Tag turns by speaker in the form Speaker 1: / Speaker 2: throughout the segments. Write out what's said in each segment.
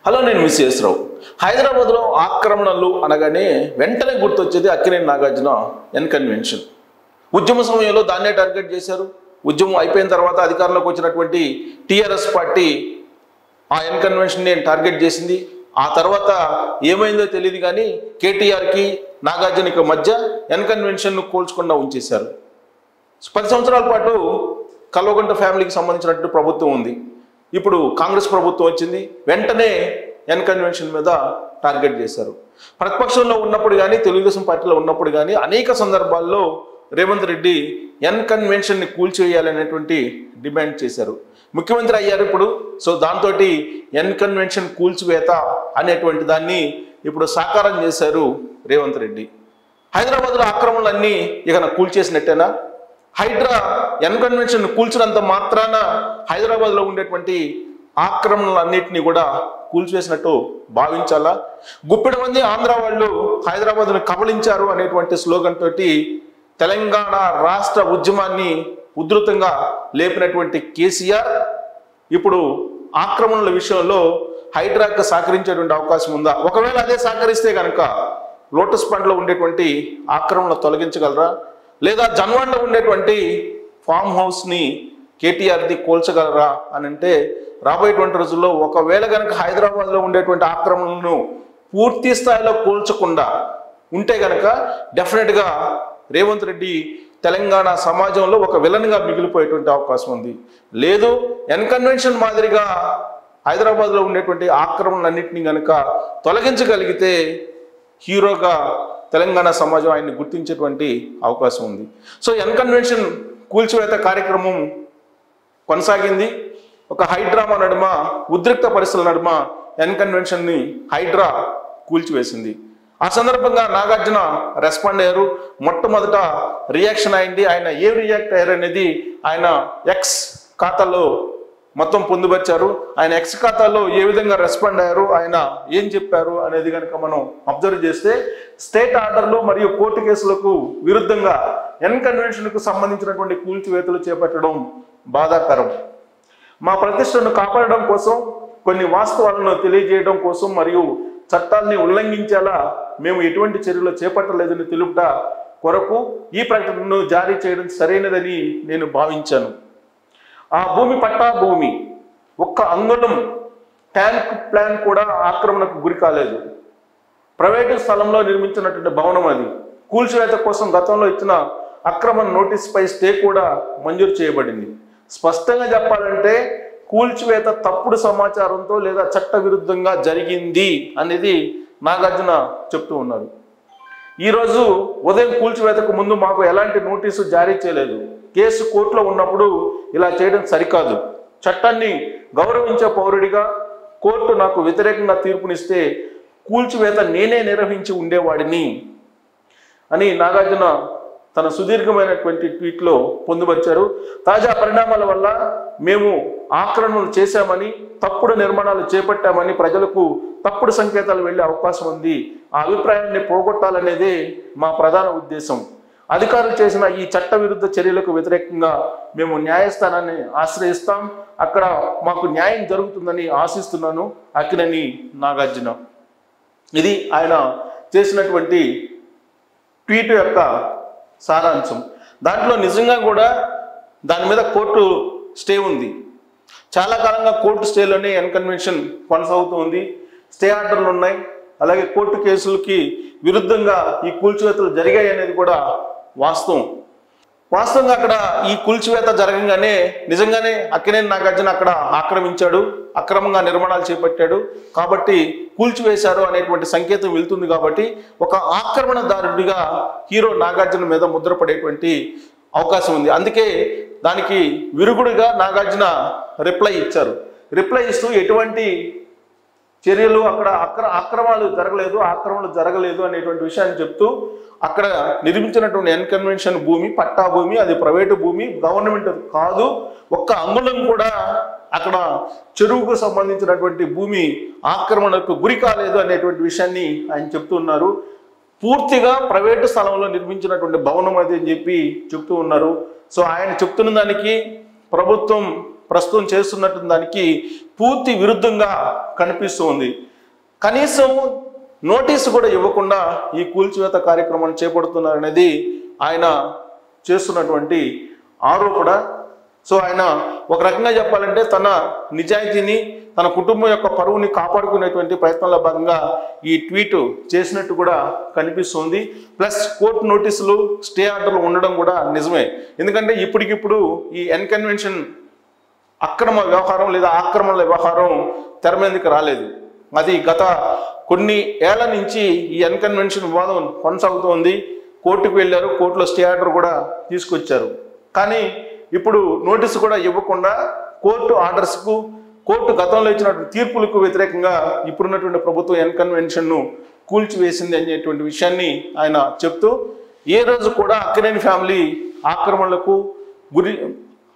Speaker 1: Hello, నేను miss రావు. హైదరాబాద్లో ఆక్రమణలు అనగానే వెంటనే గుర్తొచ్చేది అక్కినేని నాగార్జున ఎన్ కన్వెన్షన్. ఉద్యమ సమయంలో దాన్నే టార్గెట్ చేశారు. ఉద్యమం అయిపోయిన తర్వాత అధికారంలోకి వచ్చినటువంటి టీఆర్ఎస్ పార్టీ ఆ ఎన్ కన్వెన్షన్ని టార్గెట్ చేసింది. ఆ తర్వాత ఏమైందో తెలియదు కానీ కేటీఆర్కి నాగార్జునకి మధ్య ఎన్ కన్వెన్షన్ను కోల్చకుండా ఉంచేశారు. 10 సంవత్సరాల పాటు కల్వకుంట్ల ఫ్యామిలీకి సంబంధించినట్టు ప్రభుత్వం ఉంది. ఇప్పుడు కాంగ్రెస్ ప్రభుత్వం వచ్చింది, వెంటనే ఎన్ కన్వెన్షన్ మీద టార్గెట్ చేశారు. ప్రతిపక్షంలో ఉన్నప్పుడు కానీ తెలుగుదేశం పార్టీలో ఉన్నప్పుడు కానీ అనేక సందర్భాల్లో రేవంత్ రెడ్డి ఎన్ కన్వెన్షన్ని కూల్చివేయాలనేటువంటి డిమాండ్ చేశారు. ముఖ్యమంత్రి అయ్యారు ఇప్పుడు. సో దాంతో ఎన్ కన్వెన్షన్ కూల్చివేత అనేటువంటి దాన్ని ఇప్పుడు సాకారం చేశారు రేవంత్ రెడ్డి. హైదరాబాద్లో ఆక్రమణలన్నీ ఇక కూల్చేసినట్టేనా? హైడ్రా ఎన్ కన్వెన్షన్ కూల్చినంత మాత్రాన హైదరాబాద్లో ఉండేటువంటి ఆక్రమణలన్నింటినీ కూడా కూల్చివేసినట్టు భావించాలా? గుప్పెడు మంది ఆంధ్ర వాళ్ళు హైదరాబాద్ను కబళించారు అనేటువంటి స్లోగన్ తోటి తెలంగాణ రాష్ట్ర ఉద్యమాన్ని ఉధృతంగా లేపినటువంటి కేసీఆర్ ఇప్పుడు ఆక్రమణల విషయంలో హైడ్రాకు సహకరించేటువంటి అవకాశం ఉందా? ఒకవేళ అదే సహకరిస్తే కనుక లోటస్ పండ్లో ఉండేటువంటి ఆక్రమణలు తొలగించగలరా? లేదా జన్వాడలో ఉండేటువంటి ఫామ్ హౌస్ని కేటీఆర్ది కోల్చగలరా అని అంటే రాబోయేటువంటి రోజుల్లో ఒకవేళ కనుక హైదరాబాద్లో ఉండేటువంటి ఆక్రమణలను పూర్తి స్థాయిలో కోల్చకుండా ఉంటే కనుక డెఫినెట్గా రేవంత్ రెడ్డి తెలంగాణ సమాజంలో ఒక విలన్గా మిగిలిపోయేటువంటి అవకాశం ఉంది. లేదు, ఎన్ కన్వెన్షన్ మాదిరిగా హైదరాబాద్లో ఉండేటువంటి ఆక్రమణలన్నింటినీ కనుక తొలగించగలిగితే హీరోగా తెలంగాణ సమాజం ఆయన్ని గుర్తించేటువంటి అవకాశం ఉంది. సో ఎన్ కన్వెన్షన్ కూల్చివేత కార్యక్రమం కొనసాగింది. ఒక హైడ్రామా నడుమ, ఉద్రిక్త పరిస్థితుల నడుమ ఎన్ కన్వెన్షన్ని హైడ్రా కూల్చివేసింది. ఆ సందర్భంగా నాగార్జున రెస్పాండ్ అయ్యారు. మొట్టమొదట రియాక్షన్ అయింది. ఆయన ఏం రియాక్ట్ అయ్యారు అనేది ఆయన ఎక్స్ ఖాతాలో మొత్తం పొందుపరిచారు. ఆయన ఎక్స్ ఖాతాలో ఏ విధంగా రెస్పాండ్ అయ్యారు, ఆయన ఏం చెప్పారు అనేది కనుక మనం అబ్జర్వ్ చేస్తే, స్టేట్ ఆర్డర్లు మరియు కోర్టు కేసులకు విరుద్ధంగా ఎన్ కన్వెన్షన్కు సంబంధించినటువంటి కూల్చివేతలు చేపట్టడం బాధాకరం. మా ప్రతిష్టను కాపాడడం కోసం, కొన్ని వాస్తవాలను తెలియజేయడం కోసం మరియు చట్టాన్ని ఉల్లంఘించేలా మేము ఎటువంటి చర్యలు చేపట్టలేదని తెలుపుట కొరకు ఈ ప్రకటనను జారీ చేయడం సరైనదని నేను భావించాను. ఆ భూమి పట్టా భూమి, ఒక్క అంగుళం ట్యాంక్ ప్లాన్ కూడా ఆక్రమణకు గురి కాలేదు. ప్రైవేటు స్థలంలో నిర్మించినటువంటి భవనం అది. కూల్చివేత కోసం గతంలో ఇచ్చిన అక్రమ నోటీసుపై స్టే కూడా మంజూరు చేయబడింది. స్పష్టంగా చెప్పాలంటే కూల్చివేత తప్పుడు సమాచారంతో లేదా చట్ట విరుద్ధంగా జరిగింది అనేది నాగార్జున చెప్తూ ఉన్నారు. ఈరోజు ఉదయం కూల్చివేతకు ముందు మాకు ఎలాంటి నోటీసు జారీ చేయలేదు. కేసు కోర్టులో ఉన్నప్పుడు ఇలా చేయడం సరికాదు. చట్టాన్ని గౌరవించే పౌరుడిగా కోర్టు నాకు వ్యతిరేకంగా తీర్పునిస్తే కూల్చివేత నేనే నిర్వహించి ఉండేవాడిని అని నాగార్జున తన సుదీర్ఘమైనటువంటి ట్వీట్లో పొందుపరిచారు. తాజా పరిణామాల వల్ల మేము ఆక్రమణలు చేశామని, తప్పుడు నిర్మాణాలు చేపట్టామని ప్రజలకు తప్పుడు సంకేతాలు వెళ్ళే అవకాశం ఉంది. ఆ అభిప్రాయాన్ని పోగొట్టాలనేదే మా ప్రధాన ఉద్దేశం. అధికారులు చేసిన ఈ చట్ట విరుద్ధ చర్యలకు వ్యతిరేకంగా మేము న్యాయస్థానాన్ని ఆశ్రయిస్తాం. అక్కడ మాకు న్యాయం జరుగుతుందని ఆశిస్తున్నాను. అక్కినేని నాగార్జున. ఇది ఆయన చేసినటువంటి ట్వీట్ యొక్క సారాంశం. దాంట్లో నిజంగా కూడా దాని మీద కోర్టు స్టే ఉంది. చాలా కాలంగా కోర్టు స్టేలోనే ఎన్ కన్వెన్షన్ కొనసాగుతూ ఉంది. స్టే ఆర్డర్లు ఉన్నాయి. అలాగే కోర్టు కేసులకి విరుద్ధంగా ఈ కూల్చివేతలు జరిగాయి అనేది కూడా వాస్తవంగా అక్కడ ఈ కూల్చివేత జరగంగానే నిజంగానే అక్కినేని నాగార్జున అక్కడ ఆక్రమించాడు, అక్రమంగా నిర్మాణాలు చేపట్టాడు కాబట్టి కూల్చివేశారు అనేటువంటి సంకేతం వెళ్తుంది. కాబట్టి ఒక ఆక్రమణదారుడిగా హీరో నాగార్జున మీద ముద్రపడేటువంటి అవకాశం ఉంది. అందుకే దానికి విరుగుడుగా నాగార్జున రిప్లై ఇచ్చారు. రిప్లై ఇస్తూ ఎటువంటి చర్యలు అక్కడ ఆక్రమణలు జరగలేదు అనేటువంటి విషయాన్ని చెప్తూ, అక్కడ నిర్మించినటువంటి ఎన్ కన్వెన్షన్ భూమి పట్టా భూమి, అది ప్రైవేటు భూమి, గవర్నమెంట్ కాదు. ఒక్క అంగుళం కూడా అక్కడ చెరువుకు సంబంధించినటువంటి భూమి ఆక్రమణకు గురి కాలేదు అనేటువంటి విషయాన్ని ఆయన చెప్తున్నారు. పూర్తిగా ప్రైవేటు స్థలంలో నిర్మించినటువంటి భవనం అది అని చెప్పి చెప్తూ ఉన్నారు. సో ఆయన చెప్తున్న దానికి ప్రభుత్వం ప్రస్తుతం చేస్తున్నట్టు దానికి పూర్తి విరుద్ధంగా కనిపిస్తూ ఉంది. కనీసం నోటీసు కూడా ఇవ్వకుండా ఈ కూల్చివేత కార్యక్రమాన్ని చేపడుతున్నారనేది ఆయన చేస్తున్నటువంటి ఆరోపణ. సో ఆయన ఒక రకంగా చెప్పాలంటే తన నిజాయితీని, తన కుటుంబం యొక్క పరువుని కాపాడుకునేటువంటి ప్రయత్నంలో భాగంగా ఈ ట్వీట్ చేసినట్టు కూడా కనిపిస్తుంది. ప్లస్ కోర్టు నోటీసులు, స్టే ఆర్డర్లు ఉండడం కూడా నిజమే. ఎందుకంటే ఇప్పటికిప్పుడు ఈ ఎన్కన్వెన్షన్ అక్రమ వ్యవహారం లేదా ఆక్రమణల వ్యవహారం తెర మీదకి రాలేదు. అది గత కొన్ని ఏళ్ల నుంచి ఈ ఎన్కన్వెన్షన్ వివాదం కొనసాగుతోంది. కోర్టుకు వెళ్ళారు, కోర్టులో స్టే ఆర్డర్ కూడా తీసుకొచ్చారు. కానీ ఇప్పుడు నోటీసు కూడా ఇవ్వకుండా కోర్టు ఆర్డర్స్కు, కోర్టు గతంలో ఇచ్చినటువంటి తీర్పులకు వ్యతిరేకంగా ఇప్పుడున్నటువంటి ప్రభుత్వం ఎన్కన్వెన్షన్ను కూల్చివేసింది అనేటువంటి విషయాన్ని ఆయన చెప్తూ, ఏ రోజు కూడా అక్కినేని ఫ్యామిలీ ఆక్రమణలకు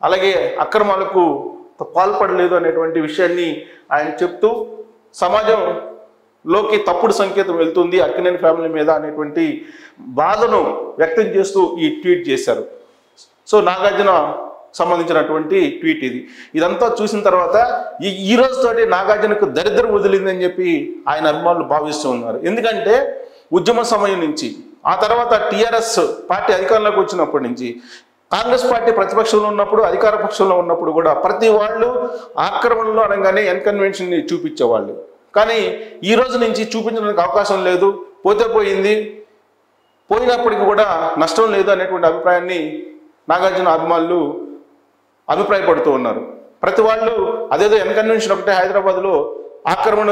Speaker 1: అలాగే అక్రమాలకు పాల్పడలేదు అనేటువంటి విషయాన్ని ఆయన చెప్తూ, సమాజంలోకి తప్పుడు సంకేతం వెళ్తుంది అక్కినేని ఫ్యామిలీ మీద అనేటువంటి బాధను వ్యక్తం చేస్తూ ఈ ట్వీట్ చేశారు. సో నాగార్జున సంబంధించినటువంటి ట్వీట్ ఇది. ఇదంతా చూసిన తర్వాత ఈ రోజుతోటి నాగార్జునకు దరిద్రం వదిలిందని చెప్పి ఆయన అభిమానులు భావిస్తూ ఉన్నారు. ఎందుకంటే ఉద్యమ సమయం నుంచి, ఆ తర్వాత టీఆర్ఎస్ పార్టీ అధికారంలోకి వచ్చినప్పటి నుంచి, కాంగ్రెస్ పార్టీ ప్రతిపక్షంలో ఉన్నప్పుడు, అధికార పక్షంలో ఉన్నప్పుడు కూడా ప్రతి వాళ్ళు ఆక్రమణలో అనగానే ఎన్కన్వెన్షన్ని చూపించేవాళ్ళు. కానీ ఈ రోజు నుంచి చూపించడానికి అవకాశం లేదు, పోతే పోయింది, పోయినప్పటికీ కూడా నష్టం లేదు అనేటువంటి అభిప్రాయాన్ని నాగార్జున అభిమానులు అభిప్రాయపడుతూ ఉన్నారు. ప్రతి వాళ్ళు అదేదో ఎన్కన్వెన్షన్ ఒకటే హైదరాబాద్లో ఆక్రమణ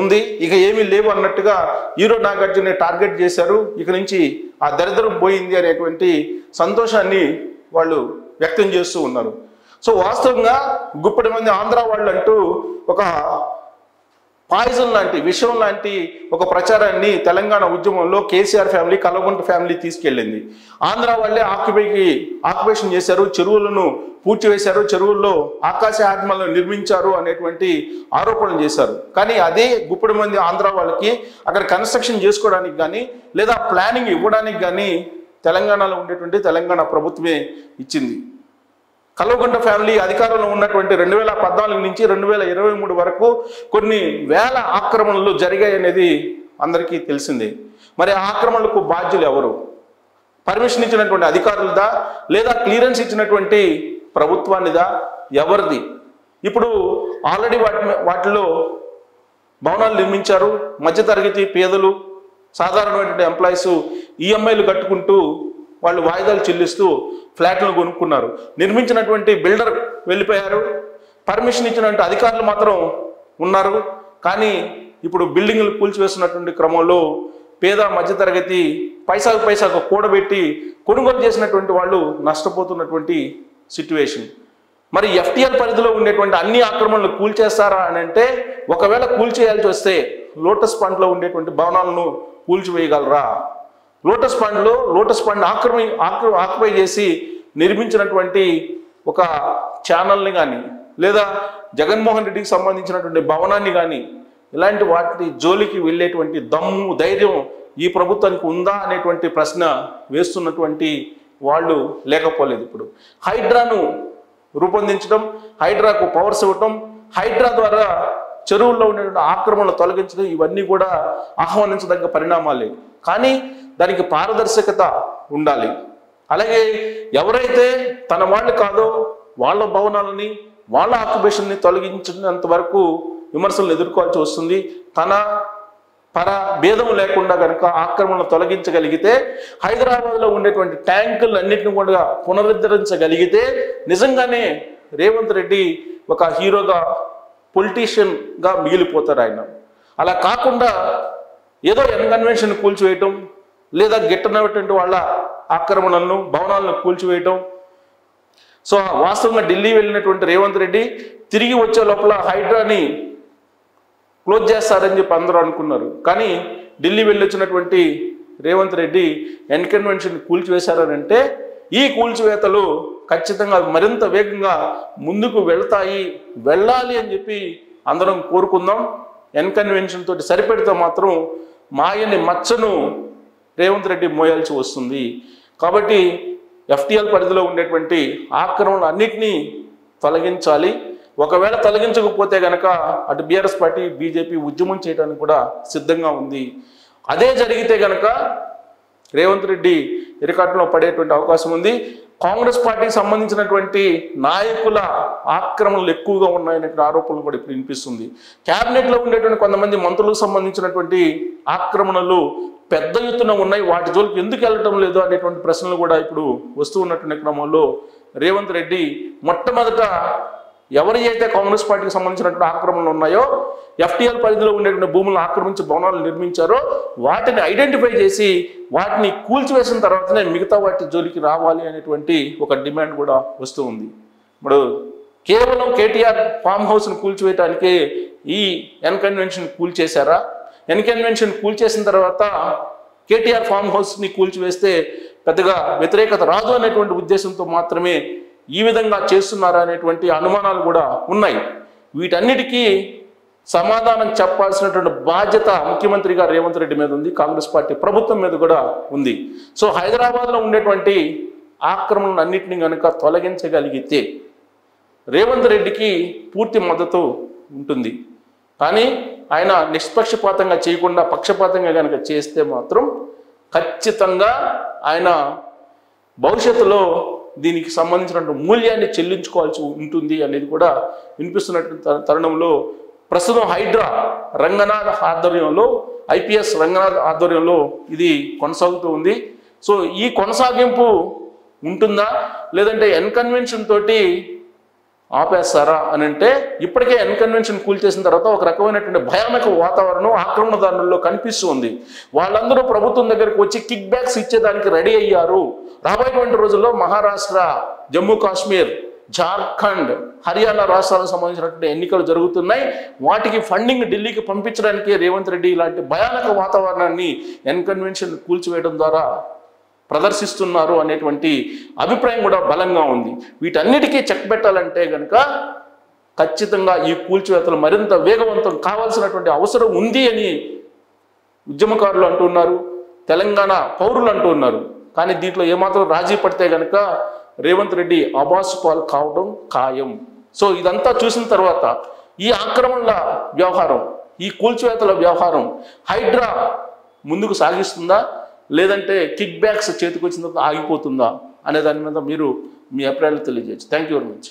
Speaker 1: ఉంది, ఇక ఏమీ లేవు అన్నట్టుగా హీరో నాగార్జున టార్గెట్ చేశారు. ఇక నుంచి ఆ దరిద్రం పోయింది అనేటువంటి సంతోషాన్ని వాళ్ళు వ్యక్తం చేస్తూ ఉన్నారు. సో వాస్తవంగా గుప్పటి మంది ఆంధ్ర వాళ్ళు అంటూ ఒక పాయిజన్ లాంటి, విషయం లాంటి ఒక ప్రచారాన్ని తెలంగాణ ఉద్యమంలో కేసీఆర్ ఫ్యామిలీ, కల్వకుంట్ల ఫ్యామిలీ తీసుకెళ్ళింది. ఆంధ్ర వాళ్ళే ఆక్యుపేషన్ చేశారు, చెరువులను పూడ్చివేశారు, చెరువుల్లో ఆకాశ ఆత్మలను నిర్మించారు అనేటువంటి ఆరోపణలు చేశారు. కానీ అదే గుప్పడి మంది ఆంధ్ర వాళ్ళకి అక్కడ కన్స్ట్రక్షన్ చేసుకోవడానికి కానీ లేదా ప్లానింగ్ ఇవ్వడానికి కానీ తెలంగాణలో ఉండేటువంటి తెలంగాణ ప్రభుత్వమే ఇచ్చింది. కల్వకుంట్ల ఫ్యామిలీ అధికారంలో ఉన్నటువంటి 2014 నుంచి 2023 వరకు కొన్ని వేల ఆక్రమణలు జరిగాయనేది అందరికీ తెలిసిందే. మరి ఆ ఆక్రమణలకు బాధ్యులు ఎవరు? పర్మిషన్ ఇచ్చినటువంటి అధికారులదా లేదా క్లియరెన్స్ ఇచ్చినటువంటి ప్రభుత్వానిదా? ఎవరిది? ఇప్పుడు ఆల్రెడీ వాటిలో భవనాలు నిర్మించారు. మధ్యతరగతి పేదలు, సాధారణమైనటువంటి ఎంప్లాయీస్ ఈఎంఐలు కట్టుకుంటూ వాళ్ళు వాయిదాలు చెల్లిస్తూ ఫ్లాట్లను కొనుక్కున్నారు. నిర్మించినటువంటి బిల్డర్ వెళ్ళిపోయారు, పర్మిషన్ ఇచ్చినటువంటి అధికారులు మాత్రం ఉన్నారు. కానీ ఇప్పుడు బిల్డింగ్లు కూల్చివేస్తున్నటువంటి క్రమంలో పేద మధ్యతరగతి పైసాకు కూడబెట్టి కొనుగోలు చేసినటువంటి వాళ్ళు నష్టపోతున్నటువంటి సిట్యువేషన్. మరి ఎఫ్టీఎల్ పరిధిలో ఉండేటువంటి అన్ని ఆక్రమణలు కూల్చేస్తారా అని అంటే, ఒకవేళ కూల్చేయాల్సి వస్తే లోటస్ పాండ్లో ఉండేటువంటి భవనాలను కూల్చివేయగలరా? లోటస్ పాండ్ ఆక్యుపై చేసి నిర్మించినటువంటి ఒక ఛానల్ని కానీ లేదా జగన్మోహన్ రెడ్డికి సంబంధించినటువంటి భవనాన్ని కానీ ఇలాంటి వాటి జోలికి వెళ్ళేటువంటి దమ్ము, ధైర్యం ఈ ప్రభుత్వానికి ఉందా అనేటువంటి ప్రశ్న వేస్తున్నటువంటి వాళ్ళు లేకపోలేదు. ఇప్పుడు హైడ్రాను రూపొందించడం, హైడ్రాకు పవర్స్ ఇవ్వటం, హైడ్రా ద్వారా చెరువుల్లో ఉండేటువంటి ఆక్రమణలు తొలగించడం, ఇవన్నీ కూడా ఆహ్వానించదగ్గ పరిణామాలే. కానీ దానికి పారదర్శకత ఉండాలి. అలాగే ఎవరైతే తన వాళ్ళు కాదో వాళ్ళ భవనాలని, వాళ్ళ ఆక్యుపేషన్ని తొలగించినంత వరకు విమర్శలను ఎదుర్కోవాల్సి వస్తుంది. తన పర భేదం లేకుండా కనుక ఆక్రమణలు తొలగించగలిగితే, హైదరాబాద్లో ఉండేటువంటి ట్యాంకులన్నింటినీ కూడా పునరుద్ధరించగలిగితే నిజంగానే రేవంత్ రెడ్డి ఒక హీరోగా, పొలిటీషియన్గా మిగిలిపోతారు ఆయన. అలా కాకుండా ఏదో ఎన్కన్వెన్షన్ కూల్చివేయటం లేదా గిట్టనటువంటి వాళ్ళ ఆక్రమణలను, భవనాలను కూల్చివేయటం. సో వాస్తవంగా ఢిల్లీ వెళ్ళినటువంటి రేవంత్ రెడ్డి తిరిగి వచ్చే లోపల హైడ్రాని క్లోజ్ చేస్తారని చెప్పి అందరూ అనుకున్నారు. కానీ ఢిల్లీ వెళ్ళొచ్చినటువంటి రేవంత్ రెడ్డి ఎన్కన్వెన్షన్ కూల్చివేశారని అంటే, ఈ కూల్చివేతలు ఖచ్చితంగా మరింత వేగంగా ముందుకు వెళ్ళాలి అని చెప్పి అందరం కోరుకుందాం. ఎన్కన్వెన్షన్ తోటి సరిపెడితే మాత్రం మాయని మచ్చను రేవంత్ రెడ్డి మోయాల్సి వస్తుంది. కాబట్టి ఎఫ్టీఎల్ పరిధిలో ఉండేటువంటి ఆక్రమణలు అన్నిటినీ తొలగించాలి. ఒకవేళ తొలగించకపోతే గనక అటు బీఆర్ఎస్ పార్టీ బీజేపీ ఉద్యమం చేయడానికి కూడా సిద్ధంగా ఉంది. అదే జరిగితే గనక రేవంత్ రెడ్డి ఇరకాటంలో పడేటువంటి అవకాశం ఉంది. కాంగ్రెస్ పార్టీకి సంబంధించినటువంటి నాయకుల ఆక్రమణలు ఎక్కువగా ఉన్నాయనే ఆరోపణలు కూడా ఇప్పుడు వినిపిస్తుంది. క్యాబినెట్లో ఉండేటువంటి కొంతమంది మంత్రులకు సంబంధించినటువంటి ఆక్రమణలు పెద్ద ఎత్తున ఉన్నాయి. వాటి జోలికి ఎందుకు వెళ్ళటం లేదు అనేటువంటి ప్రశ్నలు కూడా ఇప్పుడు వస్తూ ఉన్నటువంటి క్రమంలో రేవంత్ రెడ్డి మొట్టమొదట ఎవరి అయితే కాంగ్రెస్ పార్టీకి సంబంధించినటువంటి ఆక్రమణలు ఉన్నాయో, ఎఫ్టీఎల్ పరిధిలో ఉండేటువంటి భూములను ఆక్రమించి భవనాలు నిర్మించారో వాటిని ఐడెంటిఫై చేసి వాటిని కూల్చివేసిన తర్వాతనే మిగతా వాటి జోలికి రావాలి అనేటువంటి ఒక డిమాండ్ కూడా వస్తూ ఉంది. ఇప్పుడు కేవలం కేటీఆర్ ఫామ్ హౌస్ని కూల్చివేయటానికే ఈ ఎన్ కన్వెన్షన్ కూల్చేశారా? ఎన్ కన్వెన్షన్ కూల్చేసిన తర్వాత కేటీఆర్ ఫామ్ హౌస్ని కూల్చివేస్తే పెద్దగా వ్యతిరేకత రాదు అనేటువంటి ఉద్దేశంతో మాత్రమే ఈ విధంగా చేస్తున్నారా అనేటువంటి అనుమానాలు కూడా ఉన్నాయి. వీటన్నిటికీ సమాధానం చెప్పాల్సినటువంటి బాధ్యత ముఖ్యమంత్రిగా రేవంత్ రెడ్డి మీద ఉంది, కాంగ్రెస్ పార్టీ ప్రభుత్వం మీద కూడా ఉంది. సో హైదరాబాద్లో ఉండేటువంటి ఆక్రమణలు అన్నింటినీ కనుక తొలగించగలిగితే రేవంత్ రెడ్డికి పూర్తి మద్దతు ఉంటుంది. కానీ ఆయన నిష్పక్షపాతంగా చేయకుండా పక్షపాతంగా కనుక చేస్తే మాత్రం ఖచ్చితంగా ఆయన భవిష్యత్తులో దీనికి సంబంధించినటువంటి మూల్యాన్ని చెల్లించుకోవాల్సి ఉంటుంది అనేది కూడా వినిపిస్తున్నటువంటి తరుణంలో ప్రస్తుతం హైడ్రా రంగనాథ్ ఆధ్వర్యంలో, ఐపీఎస్ రంగనాథ్ ఆధ్వర్యంలో ఇది కొనసాగుతూ ఉంది. సో ఈ కొనసాగింపు ఉంటుందా, లేదంటే ఎన్ కన్వెన్షన్ తోటి ఆపేస్తారా అని అంటే, ఇప్పటికే ఎన్ కన్వెన్షన్ కూల్చేసిన తర్వాత ఒక రకమైనటువంటి భయానక వాతావరణం ఆక్రమణదారుల్లో కనిపిస్తూ ఉంది. వాళ్ళందరూ ప్రభుత్వం దగ్గరికి వచ్చి కిక్ బ్యాక్స్ ఇచ్చేదానికి రెడీ అయ్యారు. రాబోయేటువంటి రోజుల్లో మహారాష్ట్ర, జమ్మూ కాశ్మీర్, జార్ఖండ్, హర్యానా రాష్ట్రాలకు సంబంధించినటువంటి ఎన్నికలు జరుగుతున్నాయి. వాటికి ఫండింగ్ ఢిల్లీకి పంపించడానికి రేవంత్ రెడ్డి ఇలాంటి భయానక వాతావరణాన్ని ఎన్ కన్వెన్షన్ కూల్చివేయడం ద్వారా ప్రదర్శిస్తున్నారు అనేటువంటి అభిప్రాయం కూడా బలంగా ఉంది. వీటన్నిటికీ చెక్ పెట్టాలంటే కనుక ఖచ్చితంగా ఈ కూల్చివేతలు మరింత వేగవంతం కావాల్సినటువంటి అవసరం ఉంది అని ఉద్యమకారులు అంటున్నారు, తెలంగాణ పౌరులు అంటున్నారు. కానీ దీంట్లో ఏమాత్రం రాజీ పడితే కనుక రేవంత్ రెడ్డి అబాసు పాలు కావడం ఖాయం. సో ఇదంతా చూసిన తర్వాత ఈ ఆక్రమణల వ్యవహారం, ఈ కూల్చివేతల వ్యవహారం హైడ్రా ముందుకు సాగిస్తుందా, లేదంటే కిక్ బ్యాక్స్ చేతికి వచ్చిన తర్వాత ఆగిపోతుందా అనే దాని మీద మీరు మీ అభిప్రాయాలు తెలియజేయచ్చు. Thank you very much.